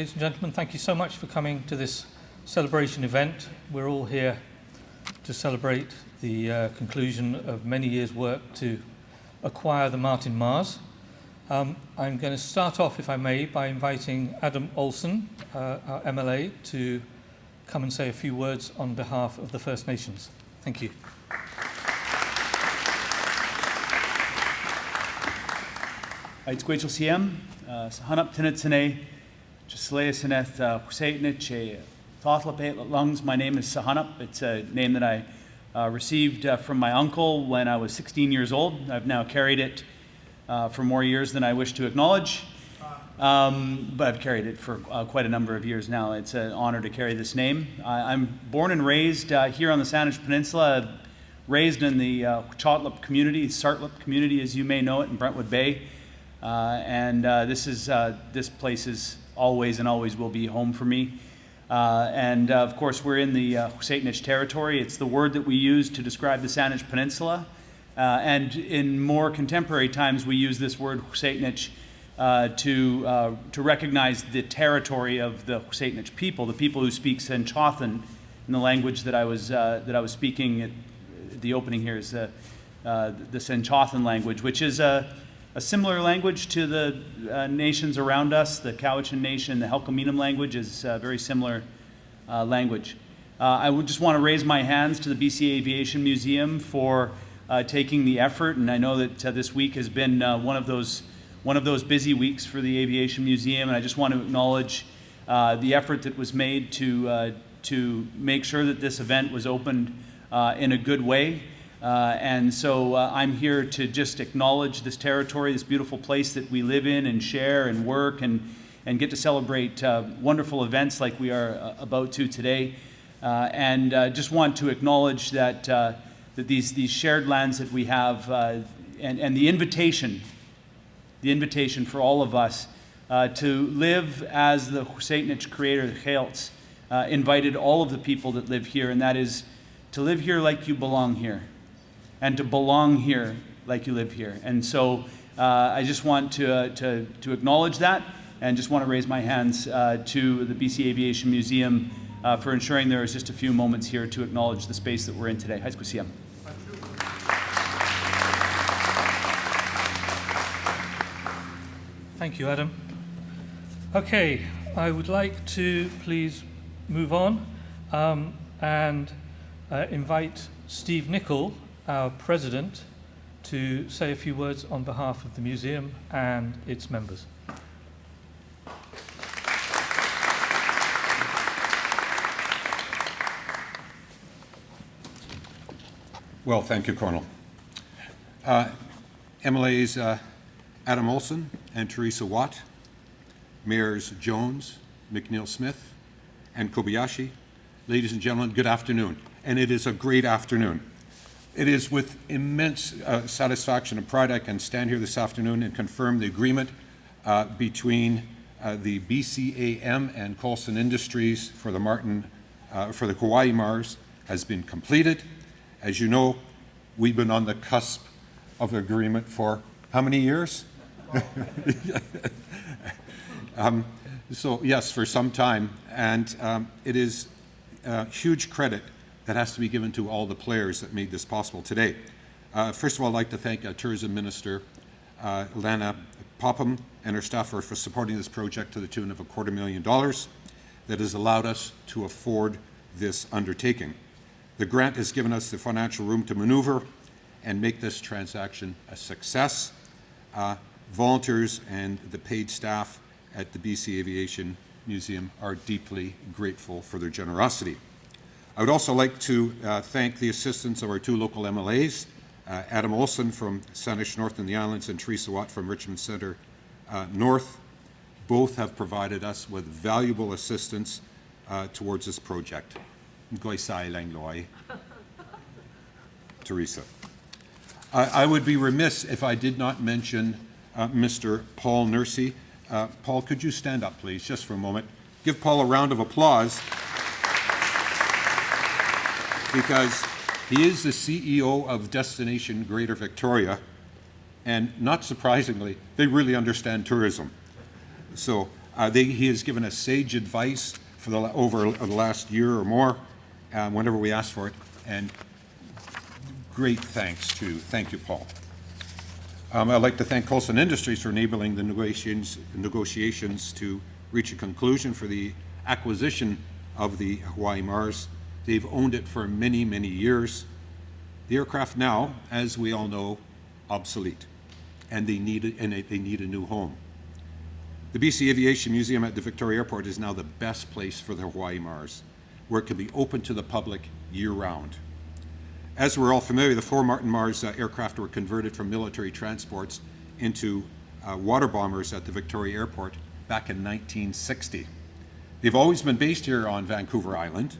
Ladies and gentlemen, thank you so much for coming to this celebration event. We're all here to celebrate the conclusion of many years' work to acquire the Martin Mars. I'm going to start off, if I may, by inviting Adam Olsen, our MLA, to come and say a few words on behalf of the First Nations. Thank you. It's Gwachel CM, Sahanap Tinitsine, Jaslea Sineth, Husaitnich, Tothlapate Lungs. My name is Sahanap. It's a name that I received from my uncle when I was 16 years old. I've now carried it for more years than I wish to acknowledge, but I've carried it for quite a number of years now. It's an honor to carry this name. I'm born and raised here on the Saanich Peninsula, raised in the Chotlup community, Sartlup community as you may know it, in Brentwood Bay. This place is always and always will be home for me. Of course, we're in the Husaitnich territory. It's the word that we use to describe the Saanich Peninsula. And in more contemporary times, we use this word Husaitnich to recognize the territory of the Husaitnich people, the people who speak Senchothan, in the language that I was speaking at the opening here is the Senchothan language, which is a similar language to the nations around us. The Cowichan Nation, the Halkominum language is a very similar language. I would just want to raise my hands to the BC Aviation Museum for taking the effort, and I know that this week has been one of those busy weeks for the Aviation Museum, and I just want to acknowledge the effort that was made to make sure that this event was opened in a good way. So I'm here to just acknowledge this territory, this beautiful place that we live in and share and work and get to celebrate wonderful events like we are about to today. Just want to acknowledge that these shared lands that we have and the invitation for all of us to live as the Husaitnich creator, the Kheilts, invited all of the people that live here, and that is to live here like you belong here, and to belong here like you live here. And so I just want to acknowledge that, and just want to raise my hands to the BC Aviation Museum for ensuring there is just a few moments here to acknowledge the space that we're in today. Hai Squisiam. Thank you, Adam. Okay, I would like to please move on and invite Steve Nicol, our president, to say a few words on behalf of the museum and its members. Well, thank you, Colonel. MLAs Adam Olsen and Teresa Watt, Mayors Jones, McNeil-Smith, and Kobayashi, ladies and gentlemen, good afternoon. And it is a great afternoon. It is with immense satisfaction and pride I can stand here this afternoon and confirm the agreement between the BCAM and Coulson Industries for the Kauai Mars has been completed. As you know, we've been on the cusp of agreement for how many years? So yes, for some time, and it is huge credit that has to be given to all the players that made this possible today. First of all, I'd like to thank Tourism Minister Lana Popham and her staff for supporting this project to the tune of $250,000 that has allowed us to afford this undertaking. The grant has given us the financial room to maneuver and make this transaction a success. Volunteers and the paid staff at the BC Aviation Museum are deeply grateful for their generosity. I would also like to thank the assistance of our two local MLAs, Adam Olsen from Saanich North and the Islands and Teresa Watt from Richmond Centre North. Both have provided us with valuable assistance towards this project. Teresa. I would be remiss if I did not mention Mr. Paul Nursey. Paul, could you stand up, please, just for a moment? Give Paul a round of applause, because he is the CEO of Destination Greater Victoria, and not surprisingly, they really understand tourism. So He has given us sage advice for over the last year or more, whenever we asked for it, and great thank you, Paul. I'd like to thank Coulson Industries for enabling the negotiations to reach a conclusion for the acquisition of the Hawaii Mars. They've owned it for many, many years. The aircraft now, as we all know, obsolete, and they need a new home. The BC Aviation Museum at the Victoria Airport is now the best place for the Hawaii Mars, where it can be open to the public year-round. As we're all familiar, the 4 Martin Mars aircraft were converted from military transports into water bombers at the Victoria Airport back in 1960. They've always been based here on Vancouver Island,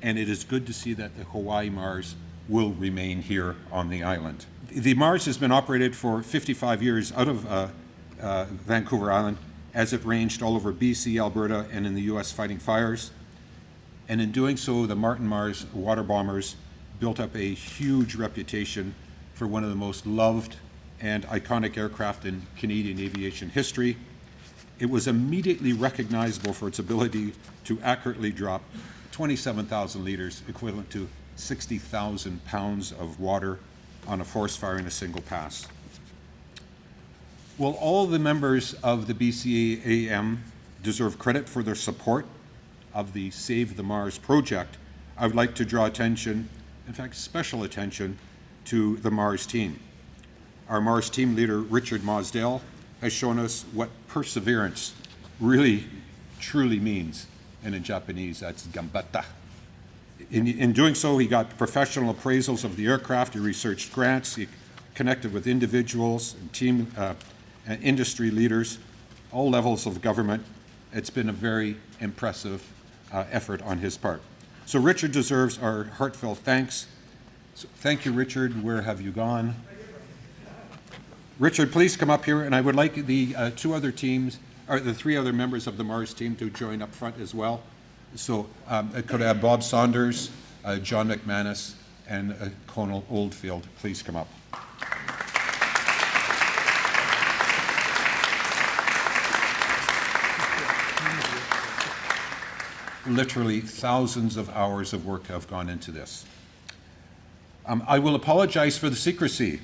and it is good to see that the Hawaii Mars will remain here on the island. The Mars has been operated for 55 years out of Vancouver Island, as it ranged all over BC, Alberta, and in the US fighting fires. And in doing so, the Martin Mars water bombers built up a huge reputation for one of the most loved and iconic aircraft in Canadian aviation history. It was immediately recognizable for its ability to accurately drop 27,000 liters, equivalent to 60,000 pounds of water on a forced fire in a single pass. Well, all the members of the BCAAM deserve credit for their support of the Save the Mars project. I would like to draw attention, in fact, special attention, to the Mars team. Our Mars team leader, Richard Mosdell, has shown us what perseverance really, truly means. And in Japanese, that's gambata. In doing so, he got professional appraisals of the aircraft, he researched grants, he connected with individuals and team and industry leaders, all levels of government. It's been a very impressive effort on his part. So Richard deserves our heartfelt thanks. So thank you, Richard. Where have you gone? Richard, please come up here, and I would like the 2 other teams, or the 3 other members of the Mars team to join up front as well. So could I have Bob Saunders, John McManus, and Conal Oldfield please come up. Literally thousands of hours of work have gone into this. I will apologize for the secrecy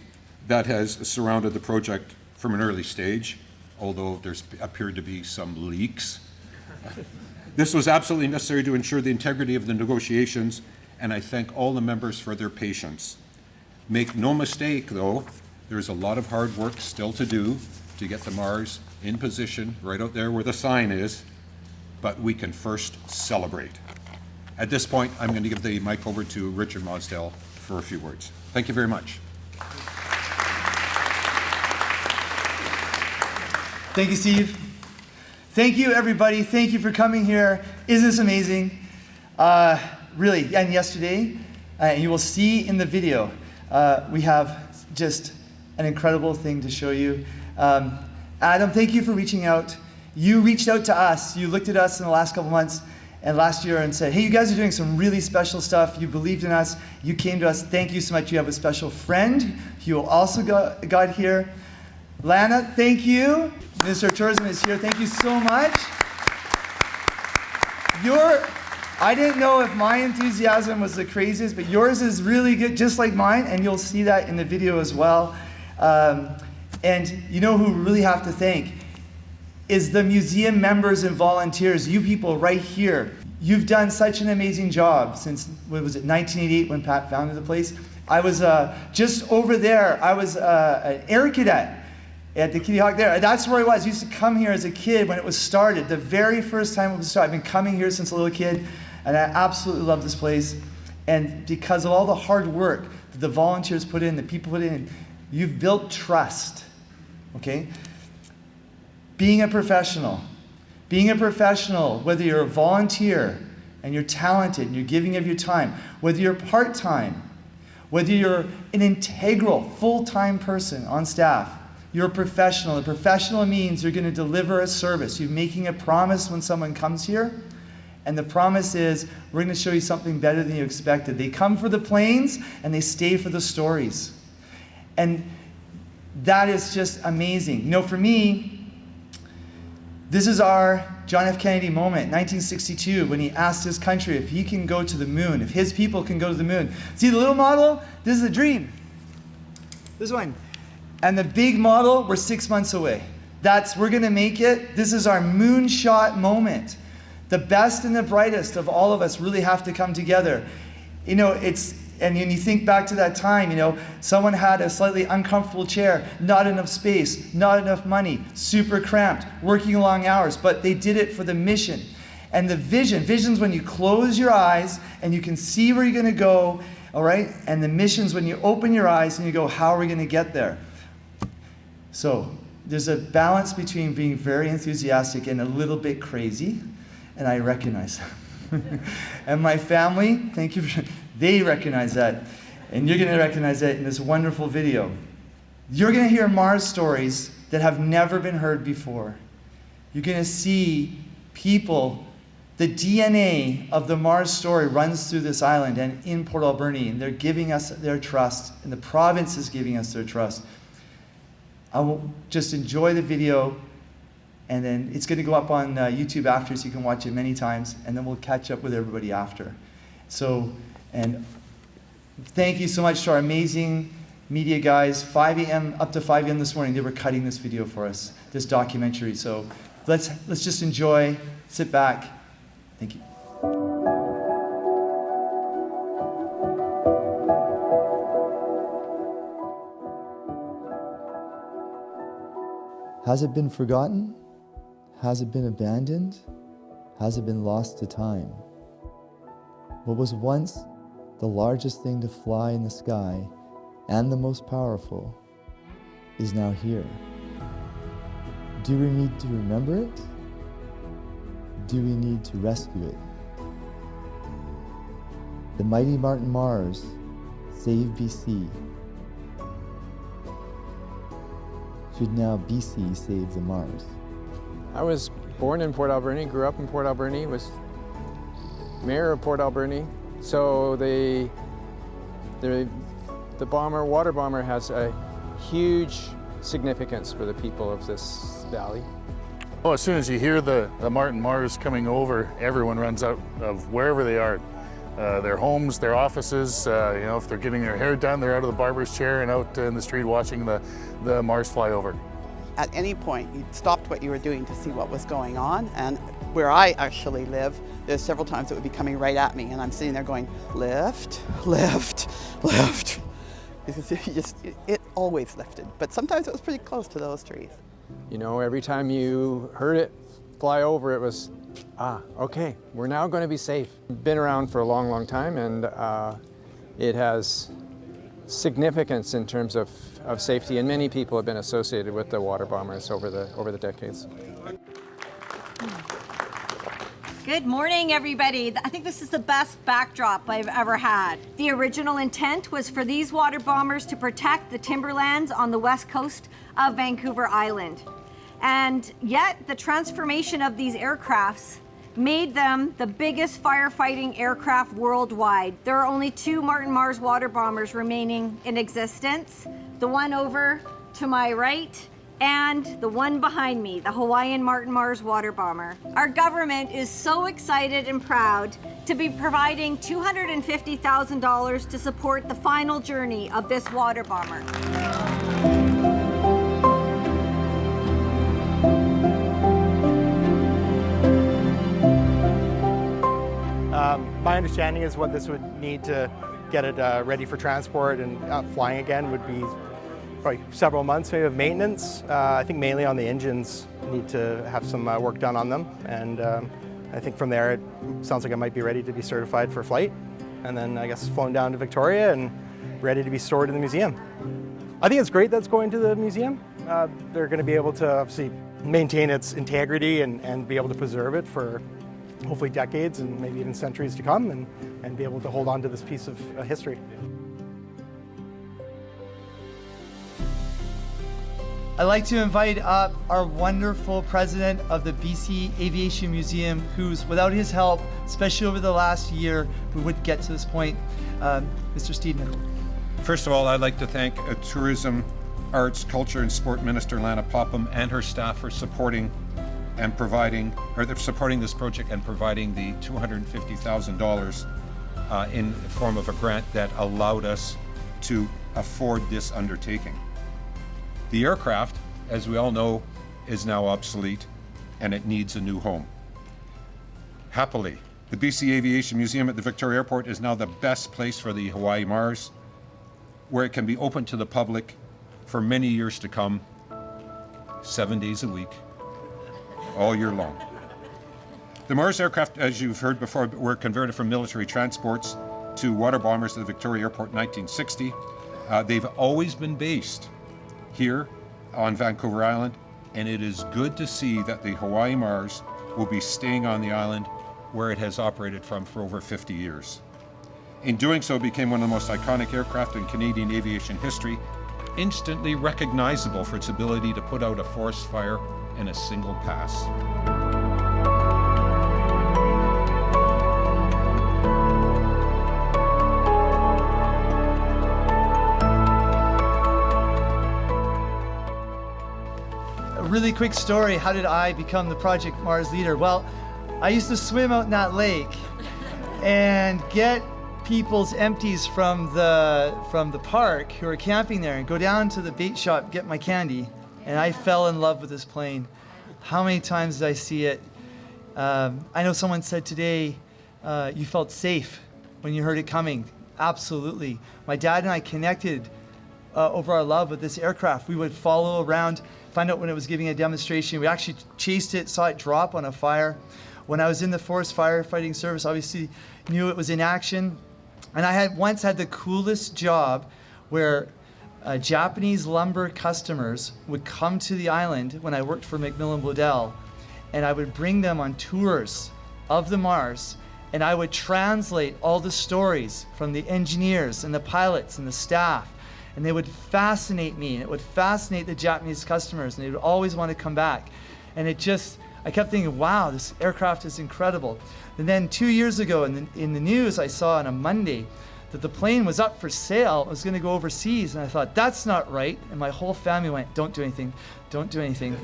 that has surrounded the project from an early stage, although there's appeared to be some leaks. This was absolutely necessary to ensure the integrity of the negotiations, and I thank all the members for their patience. Make no mistake, though, there's a lot of hard work still to do to get the Mars in position right out there where the sign is, but we can first celebrate. At this point, I'm going to give the mic over to Richard Mosdell for a few words. Thank you very much. Thank you, Steve. Thank you, everybody. Thank you for coming here. Isn't this amazing? Really, and yesterday, you will see in the video, we have just an incredible thing to show you. Adam, thank you for reaching out. You reached out to us. You looked at us in the last couple months and last year and said, hey, you guys are doing some really special stuff. You believed in us. You came to us. Thank you so much. You have a special friend who also got here. Lana, thank you. Minister of Tourism is here. Thank you so much. I didn't know if my enthusiasm was the craziest, but yours is really good, just like mine, and you'll see that in the video as well. And you know who we really have to thank is the museum members and volunteers, you people right here. You've done such an amazing job since, what was it, 1988 when Pat founded the place. I was just over there, I was an air cadet at the Kitty Hawk there. That's where I was. I used to come here as a kid when it was started. The very first time it was started. I've been coming here since a little kid, and I absolutely love this place. And because of all the hard work that the volunteers put in, the people put in, you've built trust, okay? Being a professional, whether you're a volunteer and you're talented and you're giving of your time, whether you're part-time, whether you're an integral, full-time person on staff, you're a professional. A professional means you're going to deliver a service. You're making a promise when someone comes here, and the promise is, we're going to show you something better than you expected. They come for the planes, and they stay for the stories. And that is just amazing. You know, for me, This is our John F. Kennedy moment, 1962, when he asked his country if he can go to the moon, if his people can go to the moon. See the little model? This is a dream. This one. And the big model, we're 6 months away. We're gonna make it. This is our moonshot moment. The best and the brightest of all of us really have to come together. You know, and when you think back to that time, you know, someone had a slightly uncomfortable chair, not enough space, not enough money, super cramped, working long hours, but they did it for the mission. And the vision's when you close your eyes and you can see where you're gonna go, all right? And the mission's when you open your eyes and you go, how are we gonna get there? So there's a balance between being very enthusiastic and a little bit crazy, and I recognize that. And my family, thank you for, they recognize that. And you're gonna recognize that in this wonderful video. You're gonna hear Mars stories that have never been heard before. You're gonna see people, the DNA of the Mars story runs through this island and in Port Alberni, and they're giving us their trust, and the province is giving us their trust. I will just enjoy the video, and then it's going to go up on YouTube after, so you can watch it many times, and then we'll catch up with everybody after. So, and thank you so much to our amazing media guys. 5 a.m. up to 5 a.m. this morning, they were cutting this video for us, this documentary. So let's just enjoy, sit back. Thank you. Has it been forgotten? Has it been abandoned? Has it been lost to time? What was once the largest thing to fly in the sky and the most powerful is now here. Do we need to remember it? Do we need to rescue it? The mighty Martin Mars saved BC. Should now BC save the Mars? I was born in Port Alberni, grew up in Port Alberni, was mayor of Port Alberni. So the water bomber has a huge significance for the people of this valley. Well, as soon as you hear the Martin Mars coming over, everyone runs out of wherever they are. Their homes, their offices, you know, if they're getting their hair done, they're out of the barber's chair and out in the street watching the Mars fly over. At any point, you stopped what you were doing to see what was going on, and where I actually live, there's several times it would be coming right at me, and I'm sitting there going, left, left, left. Because it always lifted, but sometimes it was pretty close to those trees. You know, every time you heard it fly over, it was, okay, we're now going to be safe. Been around for a long, long time, and it has significance in terms of safety, and many people have been associated with the water bombers over the decades. Good morning, everybody. I think this is the best backdrop I've ever had. The original intent was for these water bombers to protect the timberlands on the west coast of Vancouver Island. And yet, the transformation of these aircrafts made them the biggest firefighting aircraft worldwide. There are only 2 Martin Mars water bombers remaining in existence. The one over to my right and the one behind me, the Hawaiian Martin Mars water bomber. Our government is so excited and proud to be providing $250,000 to support the final journey of this water bomber. My understanding is what this would need to get it ready for transport and flying again would be probably several months maybe of maintenance. I think mainly on the engines, need to have some work done on them, and I think from there it sounds like it might be ready to be certified for flight, and then I guess flown down to Victoria and ready to be stored in the museum. I think it's great that's going to the museum. They're going to be able to obviously maintain its integrity and be able to preserve it for hopefully decades and maybe even centuries to come, and be able to hold on to this piece of history. I'd like to invite up our wonderful president of the BC Aviation Museum, who's, without his help, especially over the last year, we wouldn't get to this point, Mr. Steve Nicol. First of all, I'd like to thank Tourism, Arts, Culture and Sport Minister Lana Popham and her staff for supporting and they're supporting this project and providing the $250,000 in the form of a grant that allowed us to afford this undertaking. The aircraft, as we all know, is now obsolete and it needs a new home. Happily, the BC Aviation Museum at the Victoria Airport is now the best place for the Hawaii Mars, where it can be open to the public for many years to come, 7 days a week, all year long. The Mars aircraft, as you've heard before, were converted from military transports to water bombers at the Victoria Airport in 1960. They've always been based here on Vancouver Island, and it is good to see that the Hawaii Mars will be staying on the island where it has operated from for over 50 years. In doing so, it became one of the most iconic aircraft in Canadian aviation history, instantly recognizable for its ability to put out a forest fire in a single pass. Really quick story, how did I become the Project Mars leader? Well, I used to swim out in that lake and get people's empties from the park who are camping there and go down to the bait shop, get my candy, and I fell in love with this plane. How many times did I see it? I know someone said today, you felt safe when you heard it coming. Absolutely. My dad and I connected over our love with this aircraft. We would follow around, find out when it was giving a demonstration. We actually chased it, saw it drop on a fire. When I was in the Forest Firefighting Service, obviously knew it was in action. And I had once had the coolest job where Japanese lumber customers would come to the island when I worked for Macmillan Bloedel, and I would bring them on tours of the Mars, and I would translate all the stories from the engineers and the pilots and the staff. And they would fascinate me, and it would fascinate the Japanese customers, and they would always want to come back. And I kept thinking, wow, this aircraft is incredible. And then 2 years ago in the news, I saw on a Monday that the plane was up for sale. It was going to go overseas, and I thought, that's not right. And my whole family went, don't do anything, don't do anything.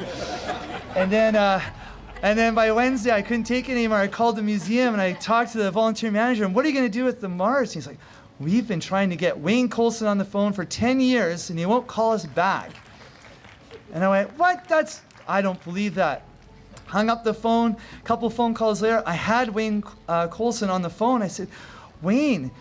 And then by Wednesday, I couldn't take it anymore. I called the museum, and I talked to the volunteer manager, and what are you going to do with the Mars? And he's like, we've been trying to get Wayne Coulson on the phone for 10 years, and he won't call us back. And I went, what? I don't believe that. Hung up the phone. A couple phone calls later, I had Wayne Coulson on the phone. I said, Wayne,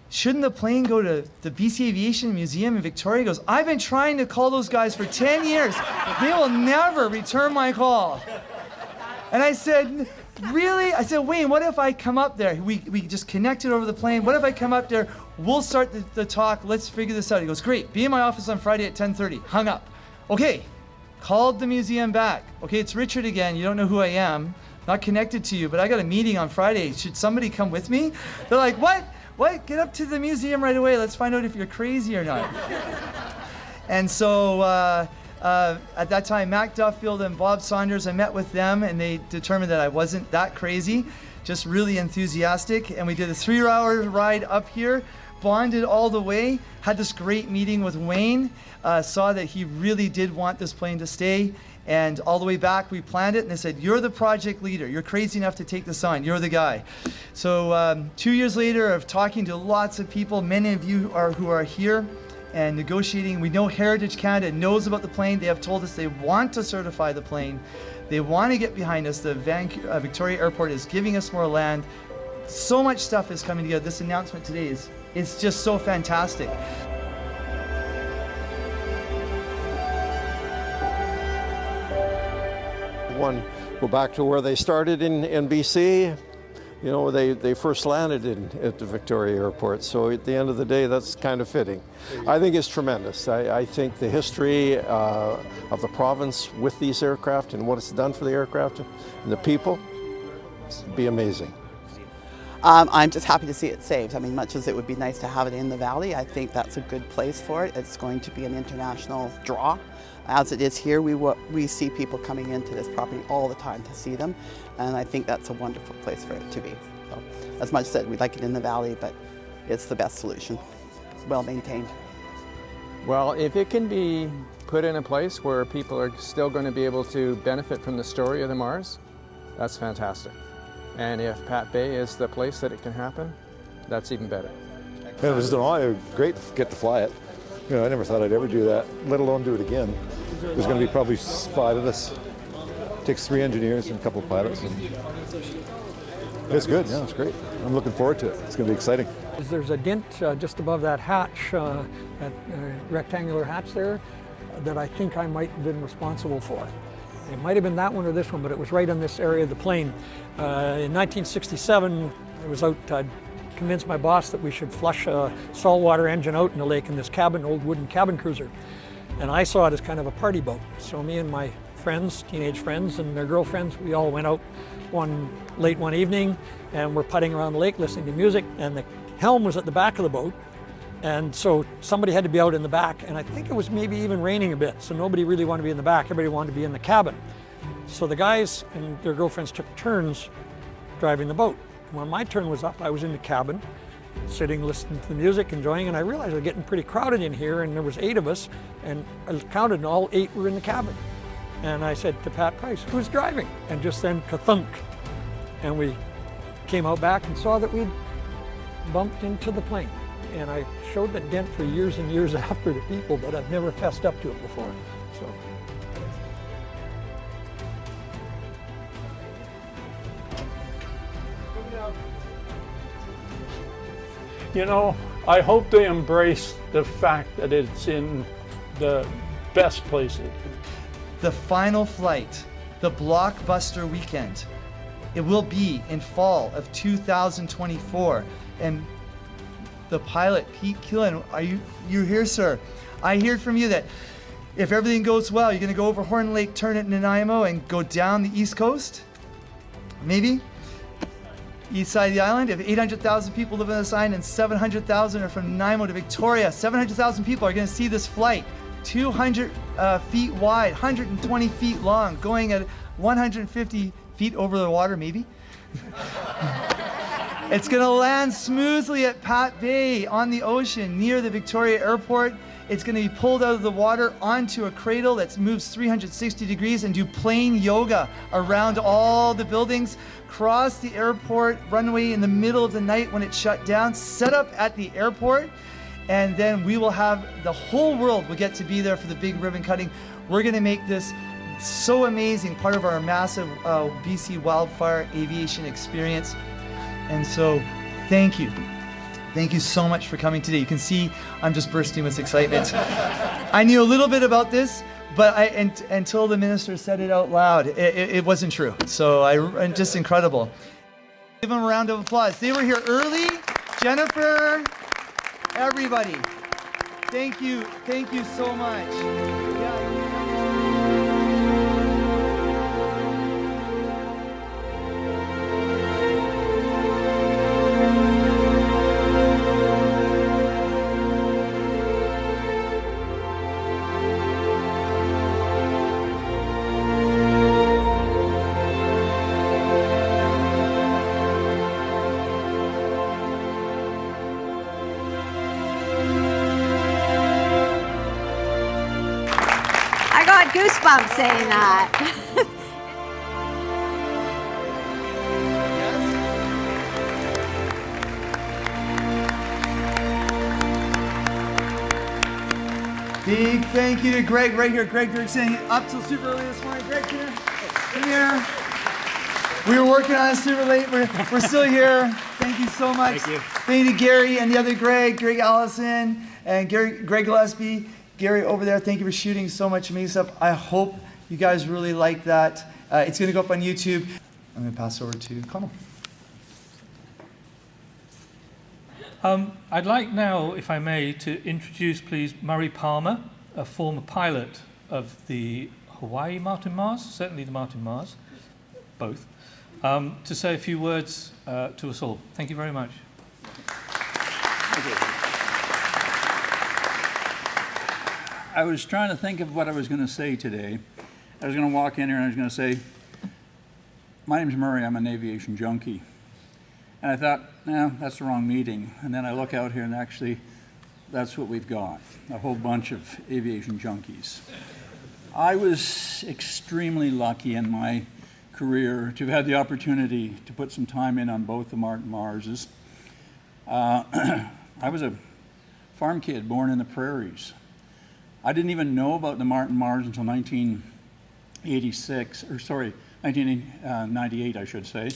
shouldn't the plane go to the BC Aviation Museum in Victoria? He goes, I've been trying to call those guys for 10 years. They will never return my call. And I said, really? I said, Wayne, what if I come up there? We just connected over the plane. What if I come up there? We'll start the talk. Let's figure this out. He goes, great. Be in my office on Friday at 10:30. Hung up. Okay. Called the museum back. Okay, it's Richard again. You don't know who I am. Not connected to you, but I got a meeting on Friday. Should somebody come with me? They're like, what? What? Get up to the museum right away. Let's find out if you're crazy or not. And so at that time, Mac Duffield and Bob Saunders, I met with them, and they determined that I wasn't that crazy, just really enthusiastic. And we did a 3-hour ride up here, bonded all the way, had this great meeting with Wayne, saw that he really did want this plane to stay, and all the way back we planned it, and they said, you're the project leader, you're crazy enough to take this on, you're the guy. So 2 years later of talking to lots of people, many of you who are here and negotiating, we know Heritage Canada knows about the plane. They have told us they want to certify the plane. They want to get behind us. The Victoria Airport is giving us more land. So much stuff is coming together. This announcement today it's just so fantastic. Go back to where they started in BC. You know, they first landed at the Victoria Airport. So at the end of the day, that's kind of fitting. I think it's tremendous. I think the history of the province with these aircraft and what it's done for the aircraft and the people, it'd be amazing. I'm just happy to see it saved. I mean, much as it would be nice to have it in the valley, I think that's a good place for it. It's going to be an international draw. As it is here, we see people coming into this property all the time to see them, and I think that's a wonderful place for it to be. So, as much said, we'd like it in the valley, but it's the best solution. Well maintained. Well, if it can be put in a place where people are still going to be able to benefit from the story of the Mars, that's fantastic. And if Pat Bay is the place that it can happen, that's even better. It was great to get to fly it. You know, I never thought I'd ever do that, let alone do it again. There's going to be probably 5 of us. It takes 3 engineers and a couple of pilots. And it's good, yeah, it's great. I'm looking forward to it. It's going to be exciting. There's a dent just above that hatch, that rectangular hatch there, that I think I might have been responsible for. It might have been that one or this one, but it was right on this area of the plane. In 1967, I was out, convinced my boss that we should flush a saltwater engine out in the lake in this cabin, old wooden cabin cruiser. And I saw it as kind of a party boat. So me and my friends, teenage friends and their girlfriends, we all went out late one evening and we're putting around the lake listening to music, and the helm was at the back of the boat. And so somebody had to be out in the back, and I think it was maybe even raining a bit, so nobody really wanted to be in the back, everybody wanted to be in the cabin. So the guys and their girlfriends took turns driving the boat. And when my turn was up, I was in the cabin, sitting, listening to the music, enjoying, and I realized it was getting pretty crowded in here, and there was 8 of us, and I counted, and all 8 were in the cabin. And I said to Pat Price, "Who's driving?" And just then, ka-thunk. And we came out back and saw that we'd bumped into the plane. And I showed that dent for years and years after to people, but I've never fessed up to it before. So. You know, I hope they embrace the fact that it's in the best places. The final flight, the blockbuster weekend, it will be in fall of 2024. And the pilot, Pete Keelan, you're here, sir. I heard from you that if everything goes well, you're gonna go over Horn Lake, turn at Nanaimo, and go down the East Coast? Maybe? East side of the island. If 800,000 people live on this island and 700,000 are from Nanaimo to Victoria, 700,000 people are gonna see this flight. 200 feet wide, 120 feet long, going at 150 feet over the water, maybe? It's gonna land smoothly at Pat Bay on the ocean near the Victoria Airport. It's gonna be pulled out of the water onto a cradle that moves 360 degrees and do plane yoga around all the buildings, cross the airport runway in the middle of the night when it's shut down, set up at the airport, and then we will have, the whole world will get to be there for the big ribbon cutting. We're gonna make this so amazing, part of our massive BC wildfire aviation experience. And so, thank you. Thank you so much for coming today. You can see I'm just bursting with excitement. I knew a little bit about this, but until the minister said it out loud, it wasn't true. So just incredible. Give them a round of applause. They were here early. Jennifer, everybody. Thank you so much. Yeah. Goosebumps saying that. Big thank you to Greg right here. Greg Dirksen, up till super early this morning. Greg, come here. We were working on it super late. We're still here. Thank you so much. Thank you. Thank you to Gary and the other Greg Allison and Greg Gillespie. Gary over there, thank you for shooting so much amazing stuff. I hope you guys really like that. It's going to go up on YouTube. I'm going to pass over to Connell. I'd like now, if I may, to introduce, please, Murray Palmer, a former pilot of the Hawaii Martin Mars, certainly the Martin Mars, both, to say a few words to us all. Thank you very much. Thank you. I was trying to think of what I was going to say today. I was going to walk in here and I was going to say, my name's Murray, I'm an aviation junkie. And I thought, that's the wrong meeting. And then I look out here and actually, that's what we've got, a whole bunch of aviation junkies. I was extremely lucky in my career to have had the opportunity to put some time in on both the Martin Marses. I was a farm kid born in the prairies. I didn't even know about the Martin Mars until 1998, I should say,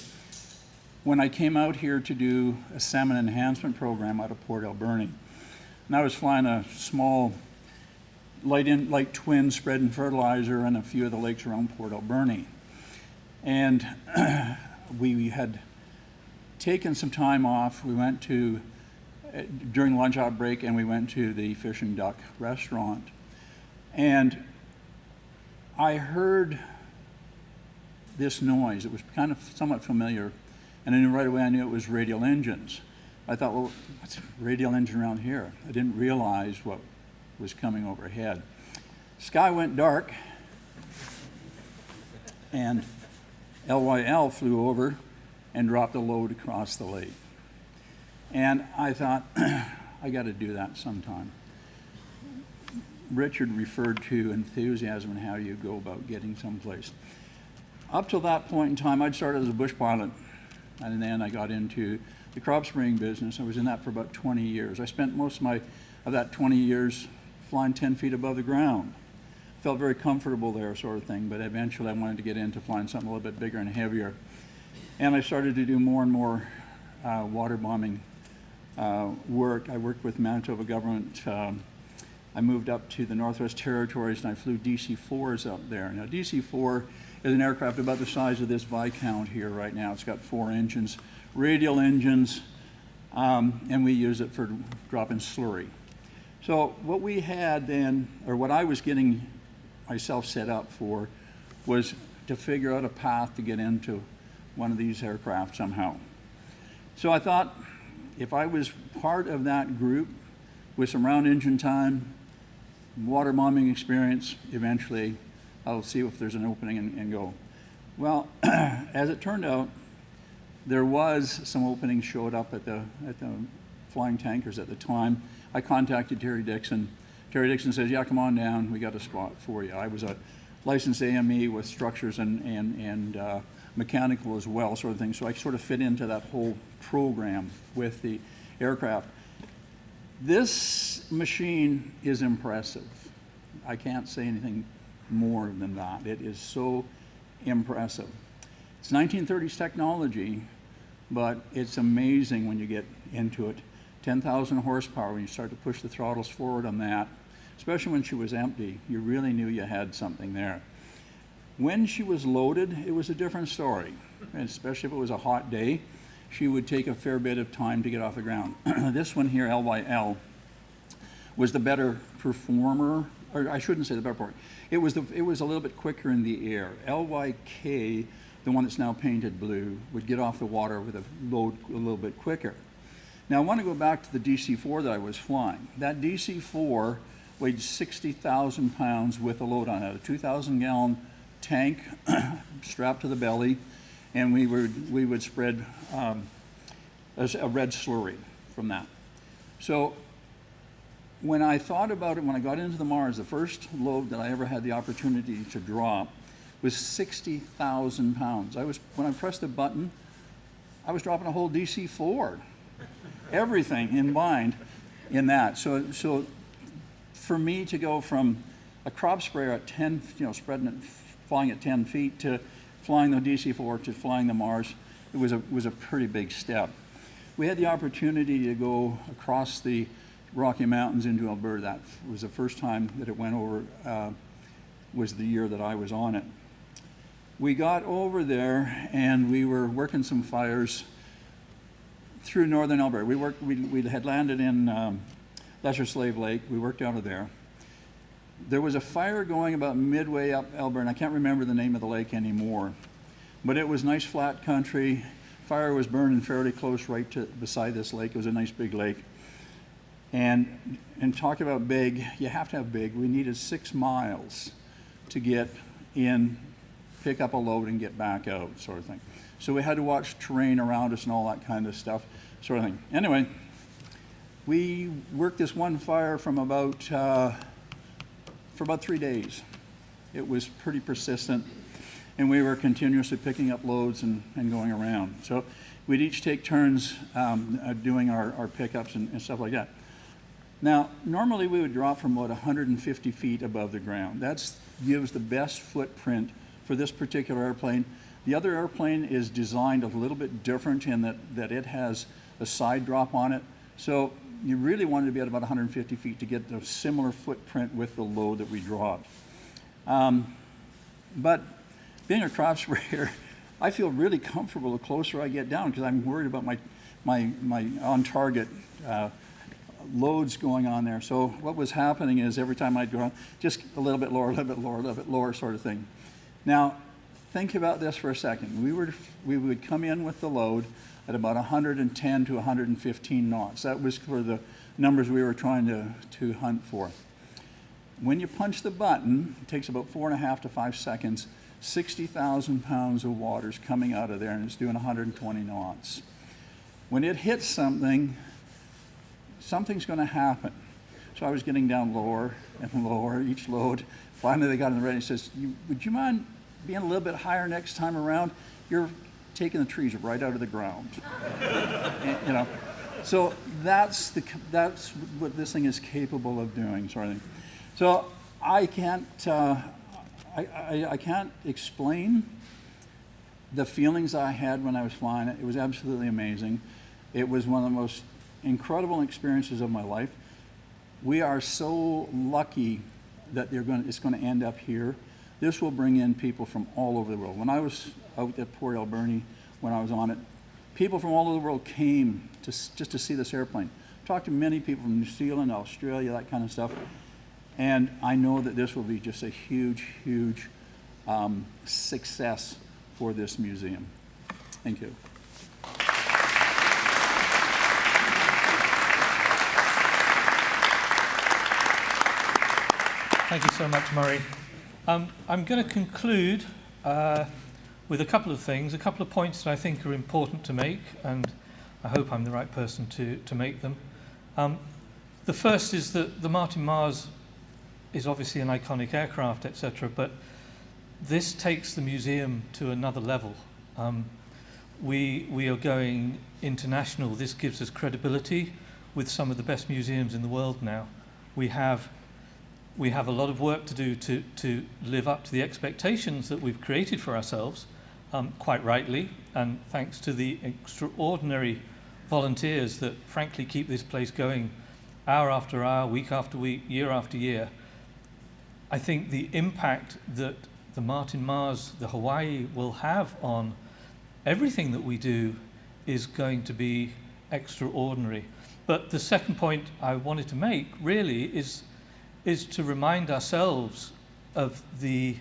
when I came out here to do a salmon enhancement program out of Port Alberni. And I was flying a small light twin spread and fertilizer in a few of the lakes around Port Alberni. And we had taken some time off. We went to, during lunch hour break, and we went to the Fish and Duck restaurant. And I heard this noise. It was kind of somewhat familiar. And I knew right away, I knew it was radial engines. I thought, well, what's a radial engine around here? I didn't realize what was coming overhead. Sky went dark, and LYL flew over and dropped a load across the lake. And I thought, I got to do that sometime. Richard referred to enthusiasm and how you go about getting someplace. Up till that point in time, I'd started as a bush pilot, and then I got into the crop spraying business. I was in that for about 20 years. I spent most of that 20 years flying 10 feet above the ground. Felt very comfortable there, sort of thing, but eventually I wanted to get into flying something a little bit bigger and heavier. And I started to do more and more water bombing work. I worked with Manitoba government. I moved up to the Northwest Territories, and I flew DC-4s up there. Now, DC-4 is an aircraft about the size of this Viscount here right now. It's got 4 engines, radial engines, and we use it for dropping slurry. So what we had then, or what I was getting myself set up for, was to figure out a path to get into one of these aircraft somehow. So I thought, if I was part of that group with some round engine time, water bombing experience, eventually I'll see if there's an opening and go. Well, as it turned out, there was some openings showed up at the flying tankers at the time. I contacted Terry Dixon. Terry Dixon says, yeah, come on down, we got a spot for you. I was a licensed AME with structures and mechanical as well, sort of thing. So I sort of fit into that whole program with the aircraft. This machine is impressive. I can't say anything more than that. It is so impressive. It's 1930s technology, but it's amazing when you get into it. 10,000 horsepower, when you start to push the throttles forward on that, especially when she was empty, you really knew you had something there. When she was loaded, it was a different story, and especially if it was a hot day. She would take a fair bit of time to get off the ground. This one here, LYL, was the better performer, or I shouldn't say the better performer. It was a little bit quicker in the air. LYK, the one that's now painted blue, would get off the water with a load a little bit quicker. Now I want to go back to the DC-4 that I was flying. That DC-4 weighed 60,000 pounds with a load on it, a 2,000-gallon tank strapped to the belly, and we would spread a red slurry from that. So when I thought about it, when I got into the Mars, the first load that I ever had the opportunity to drop was 60,000 pounds. When I pressed the button, I was dropping a whole DC-4, everything in mind in that. So for me to go from a crop sprayer at 10, spreading it, flying at 10 feet, to flying the DC-4 to flying the Mars, it was a pretty big step. We had the opportunity to go across the Rocky Mountains into Alberta. That was the first time that it went over, was the year that I was on it. We got over there and we were working some fires through northern Alberta. We had landed in Lesser Slave Lake. We worked out of there. There was a fire going about midway up Alberta, and I can't remember the name of the lake anymore, but it was nice flat country. Fire was burning fairly close right beside this lake. It was a nice big lake. And talk about big, you have to have big. We needed 6 miles to get in, pick up a load and get back out, sort of thing. So we had to watch terrain around us and all that kind of stuff, sort of thing. Anyway, We worked this one fire from for about 3 days. It was pretty persistent, and we were continuously picking up loads and going around. So we'd each take turns doing our pickups and stuff like that. Now, normally we would drop from about 150 feet above the ground. That gives the best footprint for this particular airplane. The other airplane is designed a little bit different in that it has a side drop on it. So you really wanted to be at about 150 feet to get the similar footprint with the load that we dropped. But being a crop sprayer, I feel really comfortable the closer I get down because I'm worried about my on-target loads going on there. So what was happening is every time I'd go on, just a little bit lower, a little bit lower, a little bit lower sort of thing. Now, think about this for a second. We would come in with the load at about 110 to 115 knots. That was for the numbers we were trying to hunt for. When you punch the button, it takes about 4.5 to 5 seconds, 60,000 pounds of water is coming out of there and it's doing 120 knots. When it hits something, something's going to happen. So I was getting down lower and lower each load. Finally, they got in the ready and says, would you mind being a little bit higher next time around? You're taking the trees right out of the ground. And, so that's what this thing is capable of doing, sort of thing. So I can't explain the feelings I had when I was flying it. It was absolutely amazing. It was one of the most incredible experiences of my life. We are so lucky that it's going to end up here. This will bring in people from all over the world. When I was out at Port Alberni, when I was on it, people from all over the world came just to see this airplane. Talked to many people from New Zealand, Australia, that kind of stuff. And I know that this will be just a huge, huge success for this museum. Thank you. Thank you so much, Murray. I'm going to conclude with a couple of things, a couple of points that I think are important to make, and I hope I'm the right person to make them. The first is that the Martin Mars is obviously an iconic aircraft, etc., but this takes the museum to another level. We are going international. This gives us credibility with some of the best museums in the world now. We have a lot of work to do to live up to the expectations that we've created for ourselves, quite rightly, and thanks to the extraordinary volunteers that frankly keep this place going hour after hour, week after week, year after year. I think the impact that the Martin Mars, the Hawaii, will have on everything that we do is going to be extraordinary. But the second point I wanted to make really is to remind ourselves of the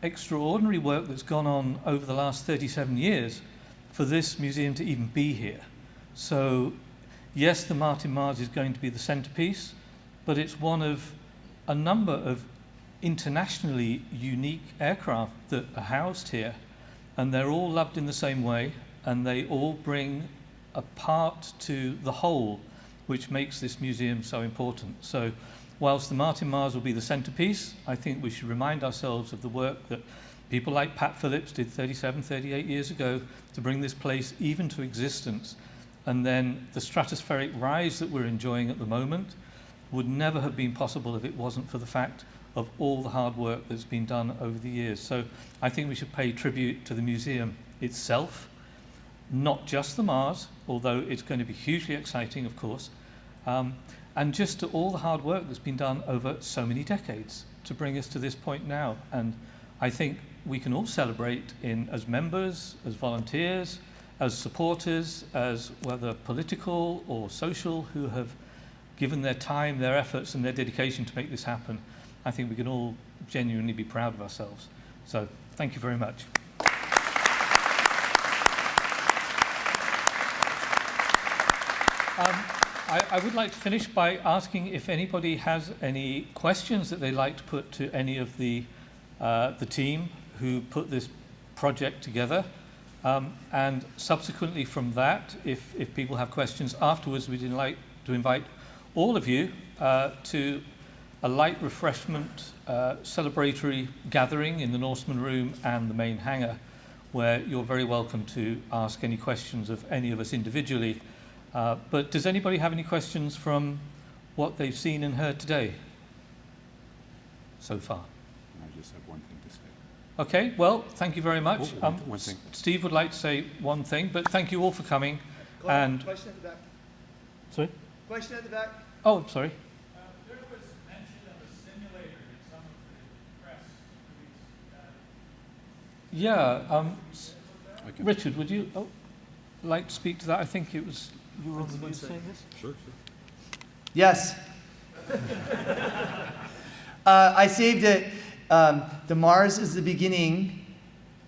extraordinary work that's gone on over the last 37 years for this museum to even be here. So yes, the Martin Mars is going to be the centerpiece, but it's one of a number of internationally unique aircraft that are housed here, and they're all loved in the same way, and they all bring a part to the whole, which makes this museum so important. So whilst the Martin Mars will be the centerpiece, I think we should remind ourselves of the work that people like Pat Phillips did 37, 38 years ago to bring this place even to existence. And then the stratospheric rise that we're enjoying at the moment would never have been possible if it wasn't for the fact of all the hard work that's been done over the years. So I think we should pay tribute to the museum itself, not just the Mars, although it's going to be hugely exciting, of course, and just to all the hard work that's been done over so many decades to bring us to this point now. And I think we can all celebrate as members, as volunteers, as supporters, as whether political or social, who have given their time, their efforts and their dedication to make this happen. I think we can all genuinely be proud of ourselves. So thank you very much. I would like to finish by asking if anybody has any questions that they'd like to put to any of the team who put this project together. And subsequently from that, if people have questions afterwards, we'd like to invite all of you to a light refreshment celebratory gathering in the Norseman Room and the main hangar, where you're very welcome to ask any questions of any of us individually. But does anybody have any questions from what they've seen and heard today so far? I just have one thing to say. Okay, well, thank you very much. One thing. Steve would like to say one thing, but thank you all for coming. And question at the back. sorry? Question at the back. Oh, sorry. There was mention of a simulator in some of the press release. Yeah, Richard, would you like to speak to that? I think it was you were saying this. Sure. Yes. I saved it. The Mars is the beginning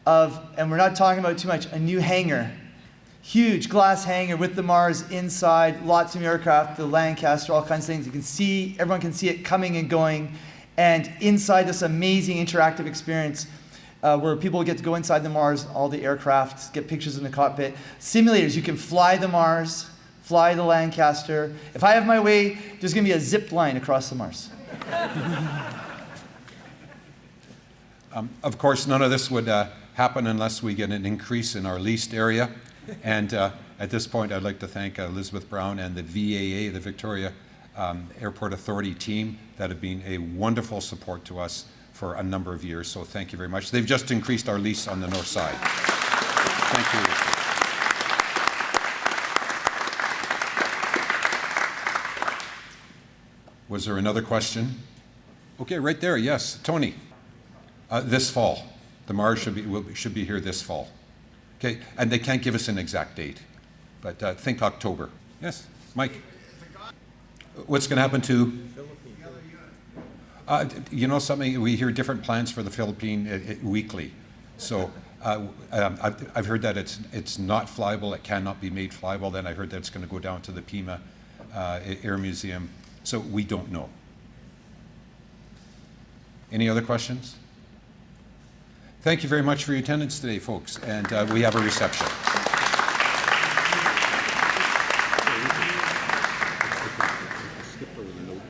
of, and we're not talking about too much, a new hangar. Huge glass hangar with the Mars inside, lots of aircraft, the Lancaster, all kinds of things. You can see, everyone can see it coming and going. And inside this amazing interactive experience where people get to go inside the Mars, all the aircraft, get pictures in the cockpit. Simulators, you can fly the Mars, fly the Lancaster. If I have my way, there's going to be a zip line across the Mars. Of course, none of this would happen unless we get an increase in our leased area. And at this point, I'd like to thank Elizabeth Brown and the VAA, the Victoria Airport Authority team, that have been a wonderful support to us for a number of years. So thank you very much. They've just increased our lease on the north side. Thank you. Was there another question? Okay, right there, yes. Tony. This fall. The Mars should be here this fall. Okay, and they can't give us an exact date, but think October. Yes, Mike. What's going to happen to? You know something? We hear different plans for the Philippine weekly. So I've heard that it's not flyable. It cannot be made flyable. Then I heard that it's going to go down to the Pima Air Museum. So we don't know. Any other questions? Thank you very much for your attendance today, folks, and we have a reception.